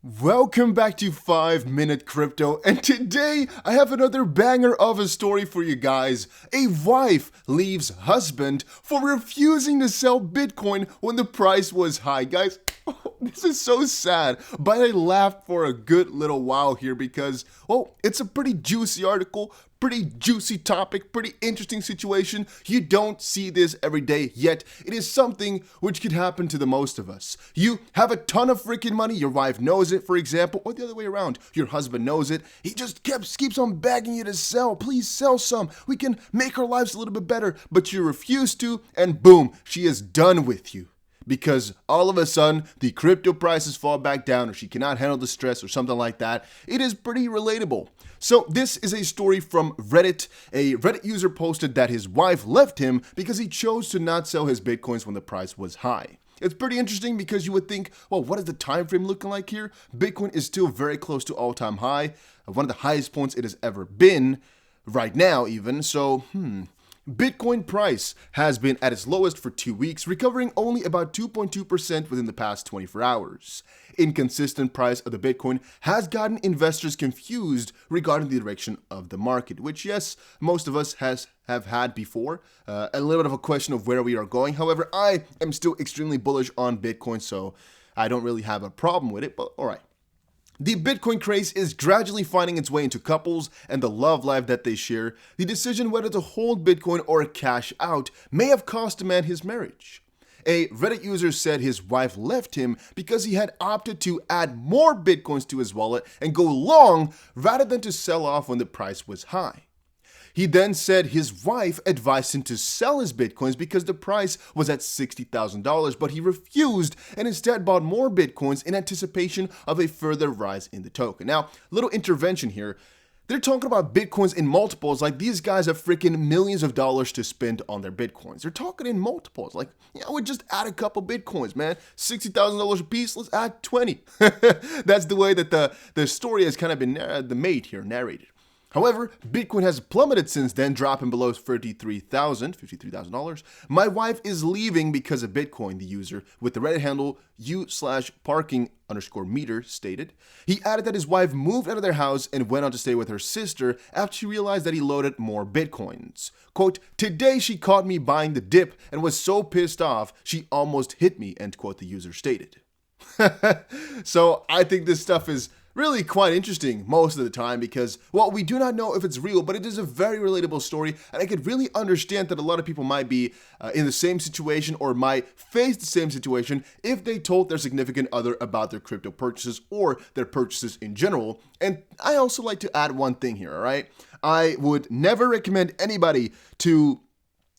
Welcome back to 5 Minute Crypto, and today I have another banger of a story for you guys. A wife leaves husband for refusing to sell Bitcoin when the price was high. Guys, this is so sad, but I laughed for a good little while here because, well, it's a pretty juicy article, pretty juicy topic, pretty interesting situation. You don't see this every day, yet it is something which could happen to the most of us. You have a ton of freaking money, your wife knows it, for example, or the other way around. Your husband knows it. He just keeps on begging you to sell. Please sell some. We can make our lives a little bit better, but you refuse to, and boom, she is done with you. Because all of a sudden, the crypto prices fall back down, or she cannot handle the stress, or something like that. It is pretty relatable. So this is a story from Reddit. A Reddit user posted that his wife left him because he chose to not sell his Bitcoins when the price was high. It's pretty interesting because you would think, well, what is the time frame looking like here? Bitcoin is still very close to all-time high, one of the highest points it has ever been, right now even. So, Bitcoin price has been at its lowest for 2 weeks, recovering only about 2.2% within the past 24 hours. Inconsistent price of the Bitcoin has gotten investors confused regarding the direction of the market, which, yes, most of us have had before. A little bit of a question of where we are going. However, I am still extremely bullish on Bitcoin, so I don't really have a problem with it, but all right. The Bitcoin craze is gradually finding its way into couples and the love life that they share. The decision whether to hold Bitcoin or cash out may have cost a man his marriage. A Reddit user said his wife left him because he had opted to add more Bitcoins to his wallet and go long rather than to sell off when the price was high. He then said his wife advised him to sell his Bitcoins because the price was at $60,000, but he refused and instead bought more Bitcoins in anticipation of a further rise in the token. Now, little intervention here. They're talking about Bitcoins in multiples, like these guys have freaking millions of dollars to spend on their Bitcoins. They're talking in multiples, like, we just add a couple Bitcoins, man. $60,000 a piece, let's add 20. That's the way that the story has kind of been narrated. However, Bitcoin has plummeted since then, dropping below $53,000. My wife is leaving because of Bitcoin, the user with the Reddit handle u/parking_meter stated. He added that his wife moved out of their house and went on to stay with her sister after she realized that he loaded more Bitcoins. Quote, "Today she caught me buying the dip and was so pissed off she almost hit me," end quote, the user stated. So I think this stuff is really quite interesting most of the time because, well, we do not know if it's real, but it is a very relatable story, and I could really understand that a lot of people might be in the same situation or might face the same situation if they told their significant other about their crypto purchases or their purchases in general. And I also like to add one thing here, all right? I would never recommend anybody to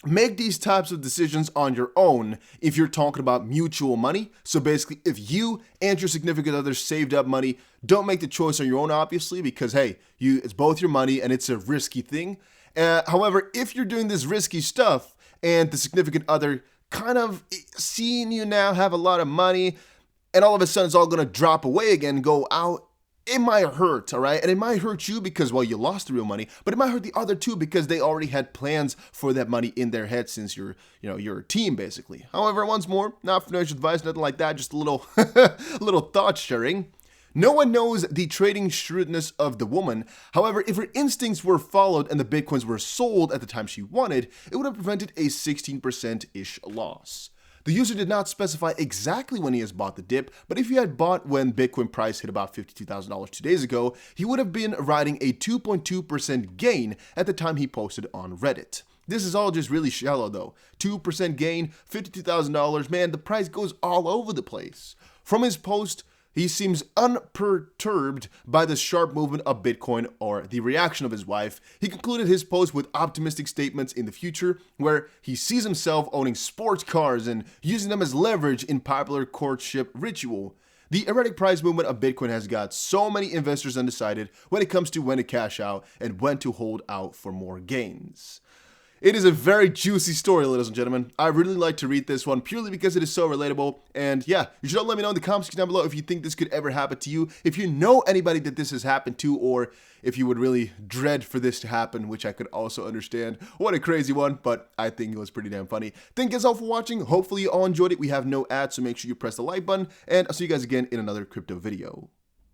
make these types of decisions on your own if you're talking about mutual money. So basically, if you and your significant other saved up money, don't make the choice on your own, obviously, because hey, it's both your money and it's a risky thing. However, if you're doing this risky stuff and the significant other kind of seeing you now have a lot of money and all of a sudden it's all going to drop away again, go out, it might hurt, all right? And it might hurt you because, well, you lost the real money, but it might hurt the other two because they already had plans for that money in their head since you're a team, basically. However, once more, not financial advice, nothing like that, just a little, little thought sharing. No one knows the trading shrewdness of the woman. However, if her instincts were followed and the Bitcoins were sold at the time she wanted, it would have prevented a 16%-ish loss. The user did not specify exactly when he has bought the dip, but if he had bought when Bitcoin price hit about $52,000 2 days ago, he would have been riding a 2.2% gain at the time he posted on Reddit. This is all just really shallow though. 2% gain, $52,000, man, the price goes all over the place. From his post, he seems unperturbed by the sharp movement of Bitcoin or the reaction of his wife. He concluded his post with optimistic statements in the future, where he sees himself owning sports cars and using them as leverage in popular courtship ritual. The erratic price movement of Bitcoin has got so many investors undecided when it comes to when to cash out and when to hold out for more gains. It is a very juicy story, ladies and gentlemen. I really like to read this one purely because it is so relatable. And yeah, you should all let me know in the comments section down below if you think this could ever happen to you. If you know anybody that this has happened to, or if you would really dread for this to happen, which I could also understand. What a crazy one, but I think it was pretty damn funny. Thank you guys all for watching. Hopefully you all enjoyed it. We have no ads, so make sure you press the like button. And I'll see you guys again in another crypto video.